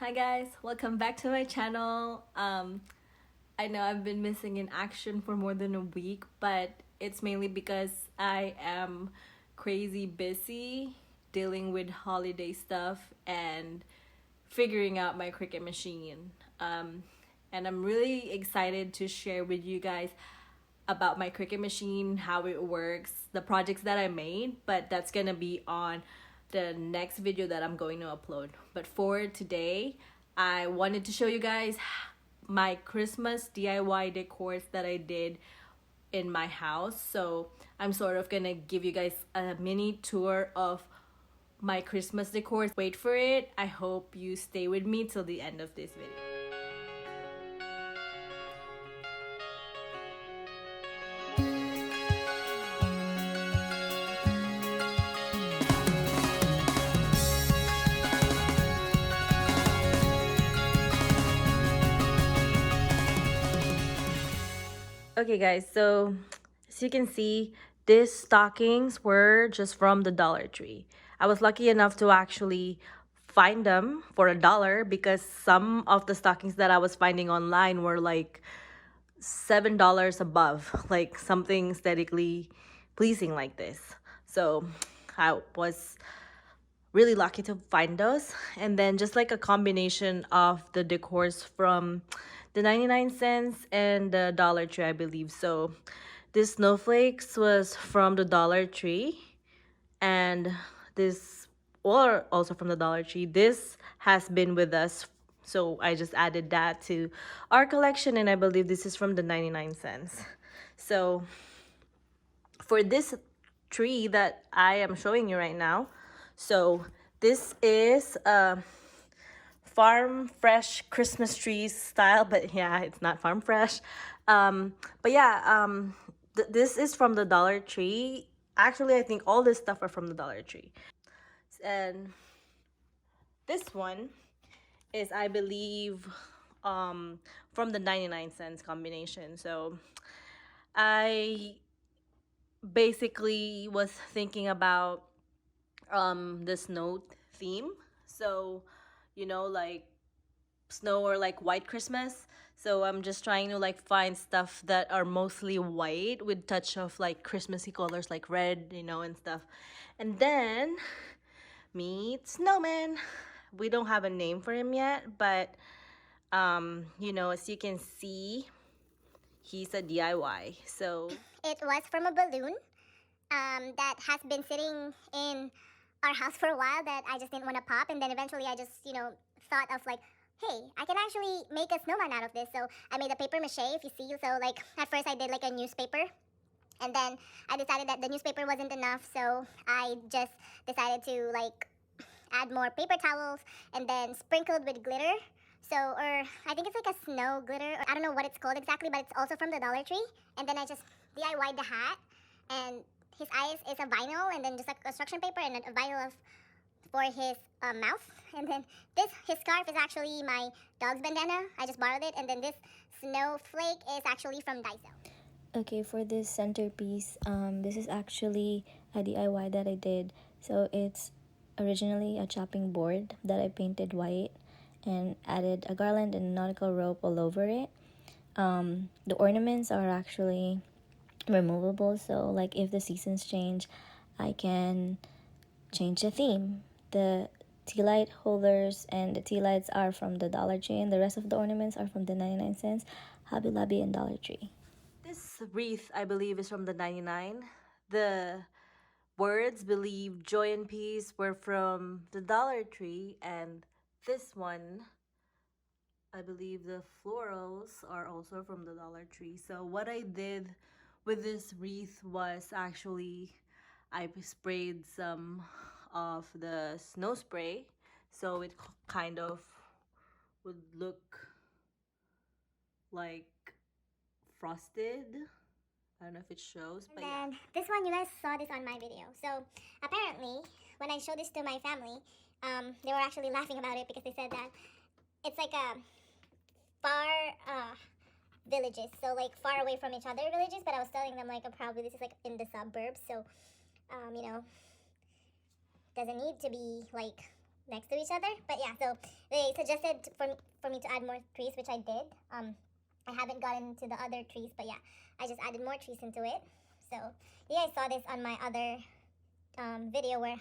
Hi guys, welcome back to my channel. I know I've been missing in action for more than a week, but it's mainly because I am crazy busy dealing with holiday stuff and figuring out my Cricut machine. And I'm really excited to share with you guys about my Cricut machine, how it works, the projects that I made, but that's gonna be on the next video that I'm going to upload. But for today, I wanted to show you guys my Christmas DIY decors that I did in my house. So I'm sort of gonna give you guys a mini tour of my Christmas decors. Wait for it. I hope you stay with me till the end of this video. Okay guys, so as you can see, these stockings were just from the Dollar Tree. I was lucky enough to actually find them for $1 because some of the stockings that I was finding online were like $7 above, like something aesthetically pleasing like this. So I was really lucky to find those. And then just like a combination of the decors from the 99 cents and the Dollar Tree, I believe. So this Snowflakes was from the Dollar Tree, and this, or also from the Dollar Tree, this has been with us. So I just added that to our collection, and I believe this is from the 99 cents. So for this tree that I am showing you right now, so this is farm fresh Christmas trees style, but yeah, it's not farm fresh. But yeah, this is from the Dollar Tree. Actually, I think all this stuff are from the Dollar Tree. And this one is, I believe, from the 99 cents combination. So I basically was thinking about the snow theme. So, like snow or like white Christmas. So I'm just trying to like find stuff that are mostly white with touch of like Christmassy colors like red, and stuff. And then meet Snowman. We don't have a name for him yet, but as you can see, he's a DIY. So It was from a balloon that has been sitting in our house for a while that I just didn't want to pop. And then eventually I just, thought of like, hey, I can actually make a snowman out of this. So I made a paper mache, if you see. So like at first I did like a newspaper. And then I decided that the newspaper wasn't enough. So I just decided to like add more paper towels and then sprinkled with glitter. So, or I think it's like a snow glitter. Or I don't know what it's called exactly, but it's also from the Dollar Tree. And then I just DIY'd the hat. And his eyes is a vinyl, and then just like a construction paper and a vinyl for his mouth. And then his scarf is actually my dog's bandana. I just borrowed it. And then this snowflake is actually from Daiso. Okay, for this centerpiece, this is actually a DIY that I did. So it's originally a chopping board that I painted white and added a garland and nautical rope all over it. The ornaments are actually removable, so like if the seasons change, I can change the theme. The tea light holders and the tea lights are from the Dollar Tree, and the rest of the ornaments are from the 99 cents, Hobby Lobby, and Dollar Tree. this wreath, I believe, is from the 99. The words believe joy and peace were from the Dollar Tree, and this one, I believe the florals are also from the Dollar Tree. So what I did with this wreath was actually I sprayed some of the snow spray, so it kind of would look like frosted. I don't know if it shows, but yeah. And then this one, you guys saw this on my video. So apparently, when I showed this to my family, they were actually laughing about it because they said that it's like a far villages, so like far away from each other villages. But I was telling them like probably this is like in the suburbs, so you know, doesn't need to be like next to each other. But yeah, so they suggested for me to add more trees, which I did. I haven't gotten to the other trees, but yeah, I just added more trees into it. So you guys saw this on my other video where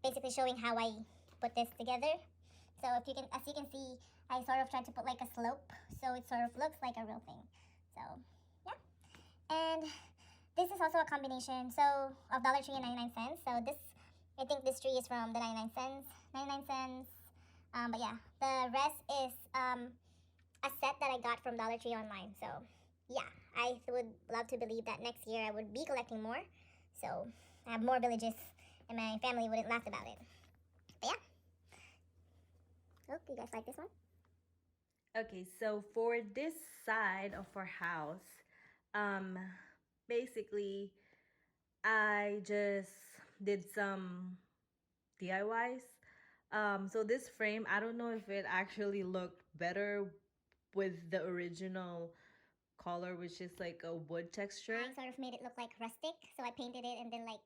basically showing how I put this together. So if you can, as you can see, I sort of tried to put like a slope, so it sort of looks like a real thing. So yeah, and this is also a combination of Dollar Tree and 99 cents. So this, I think this tree is from the 99 cents. 99 cents. But yeah, the rest is a set that I got from Dollar Tree online. So yeah, I would love to believe that next year I would be collecting more. So I have more villages and my family wouldn't laugh about it. But yeah. Oh, do you guys like this one? Okay, so for this side of our house, basically I just did some DIYs. So this frame, I don't know if it actually looked better with the original color, which is like a wood texture. I sort of made it look like rustic, so I painted it and then like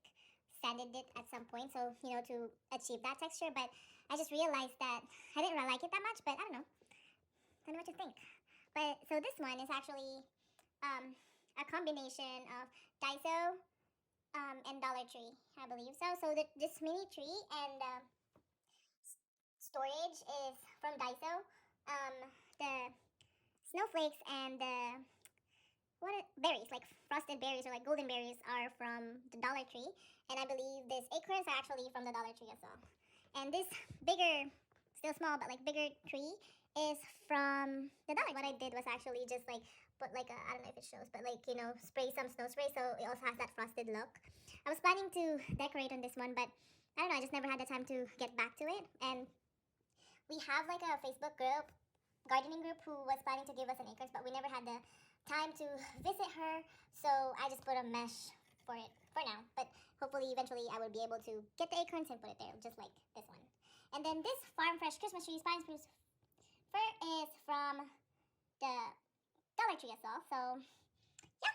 sanded it at some point, so to achieve that texture. But I just realized that I didn't really like it that much. But I don't know. Tell me what you think. But so this one is actually a combination of Daiso and Dollar Tree, I believe so. So this mini tree and storage is from Daiso. The snowflakes and the berries, like frosted berries or like golden berries, are from the Dollar Tree, and I believe these acorns are actually from the Dollar Tree as well. And this bigger, still small but like bigger tree is from the Dollar. What I did was actually just like put like I don't know if it shows, but like spray some snow spray so it also has that frosted look. I was planning to decorate on this one, but I don't know. I just never had the time to get back to it, and we have like a Facebook group, gardening group, who was planning to give us an acres, but we never had the time to visit her, so I just put a mesh for it for now. But hopefully, eventually, I will be able to get the acorns and put it there, just like this one. And then this Farm Fresh Christmas tree, Pine Spruce Fir, is from the Dollar Tree as well. So yeah,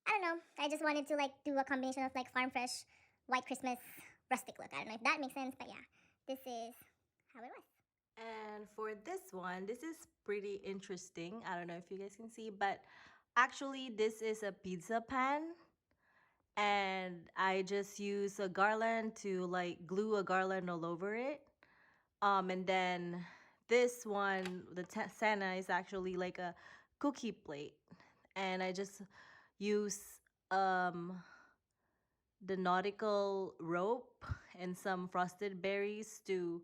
I don't know. I just wanted to like do a combination of like Farm Fresh, White Christmas, rustic look. I don't know if that makes sense, but yeah, this is how it was. And for this one, this is pretty interesting. I don't know if you guys can see, but actually this is a pizza pan. And I just use a garland to like glue a garland all over it. And then this one, the Santa, is actually like a cookie plate. And I just use the nautical rope and some frosted berries to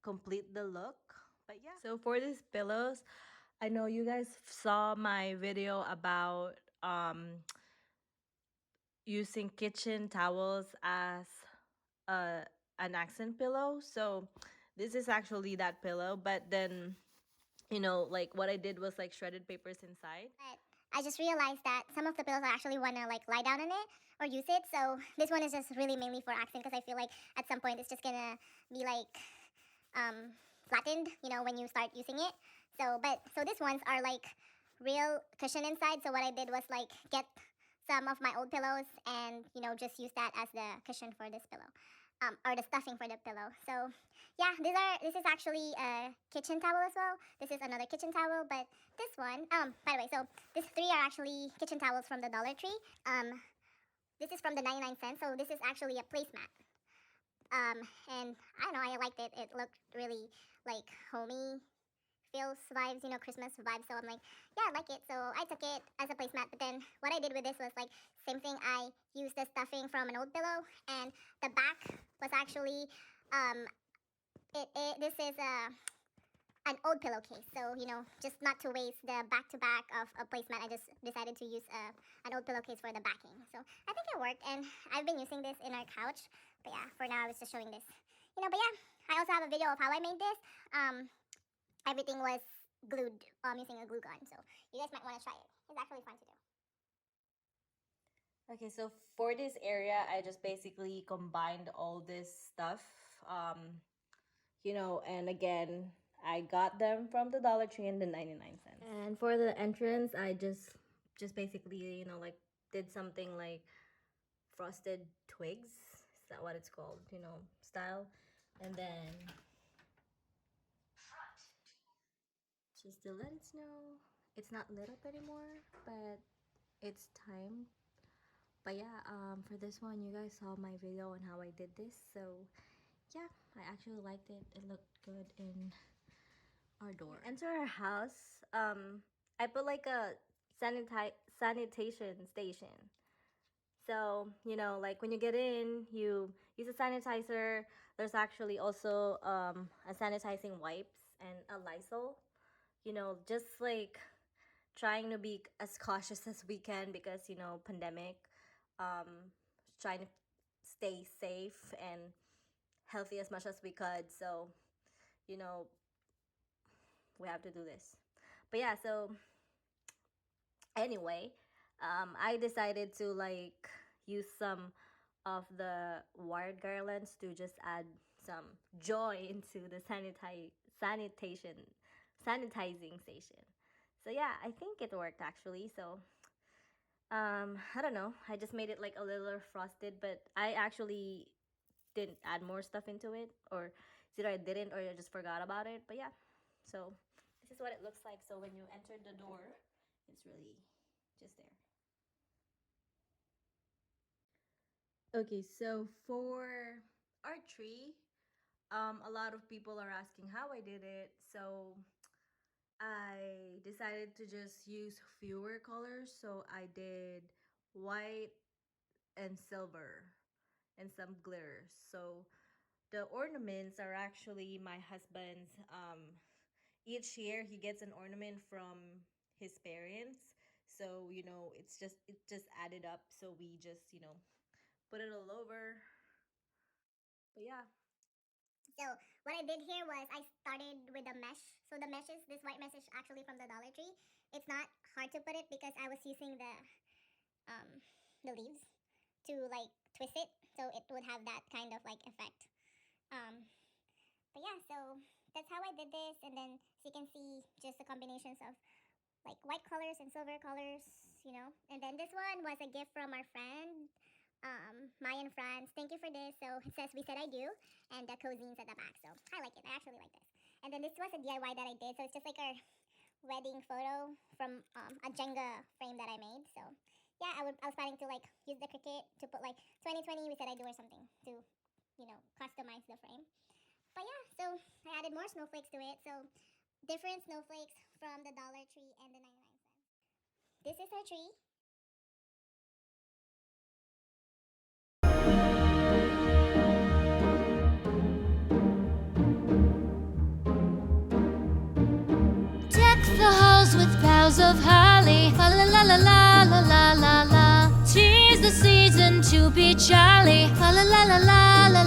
complete the look. But yeah. So for these pillows, I know you guys saw my video about using kitchen towels as a an accent pillow. So this is actually that pillow, but then like what I did was like shredded papers inside. But I just realized that some of the pillows I actually want to like lie down on it or use it. So this one is just really mainly for accent because I feel like at some point it's just gonna be like flattened, when you start using it. So these ones are like real cushion inside. So what I did was like get some of my old pillows and just use that as the cushion for this pillow. Or the stuffing for the pillow. So yeah, this is actually a kitchen towel as well. This is another kitchen towel, but this one, by the way, so these three are actually kitchen towels from the Dollar Tree. This is from the 99 cents, so this is actually a placemat. And I don't know, I liked it. It looked really like homey, feels vibes, Christmas vibes. So I'm like, yeah, I like it. So I took it as a placemat. But then what I did with this was like same thing. I used the stuffing from an old pillow, and the back was actually this is an old pillowcase. So just not to waste the back of a placemat, I just decided to use an old pillowcase for the backing. So I think it worked, and I've been using this in our couch. But yeah, for now I was just showing this. But yeah, I also have a video of how I made this. Everything was glued using a glue gun, so you guys might want to try it. It's actually fun to do. Okay, so for this area, I just basically combined all this stuff. And again, I got them from the Dollar Tree and the 99 cents. And for the entrance, I just basically, like did something like frosted twigs. Is that what it's called? Style. And then just to let it snow. It's not lit up anymore, but it's time. But yeah, for this one, you guys saw my video on how I did this. So yeah, I actually liked it. It looked good in our door. Enter our house. I put like a sanitation station. So, you know, like when you get in, you use a sanitizer. There's actually also a sanitizing wipes and a Lysol. You know, just like trying to be as cautious as we can because, you know, pandemic. Um, trying to stay safe and healthy as much as we could. So, you know, we have to do this. But yeah, so anyway, I decided to like use some of the wired garlands to just add some joy into the sanitizing station. So yeah, I think it worked actually. So I don't know. I just made it like a little frosted, but I actually didn't add more stuff into it, or it's either I didn't or I just forgot about it. But yeah, so this is what it looks like. So when you enter the door, it's really just there. Okay, so for our tree, a lot of people are asking how I did it. So I decided to just use fewer colors. So I did white and silver and some glitters. So the ornaments are actually my husband's. Each year he gets an ornament from his parents. So, you know, it just added up. So we just, you know, put it all over. But yeah. So what I did here was I started with a mesh. So the mesh is this white mesh is actually from the Dollar Tree. It's not hard to put it because I was using the leaves to like twist it, so it would have that kind of like effect. Um, but yeah, so that's how I did this, and then so you can see just the combinations of like white colors and silver colors, you know. And then this one was a gift from our friend, Maya in France. Thank you for this. So it says "We said I do," and the Cozine's at the back. So I like it. I actually like this. And then this was a DIY that I did. So it's just like our wedding photo from a Jenga frame that I made. So yeah, I was planning to like use the Cricut to put like 2020. We said I do or something to, you know, customize the frame. But yeah, so I added more snowflakes to it. So different snowflakes from the Dollar Tree and the 99 cents. This is our tree. Deck the halls with boughs of holly. La la la la la la la la la. 'Tis the season to be jolly. La la la la la la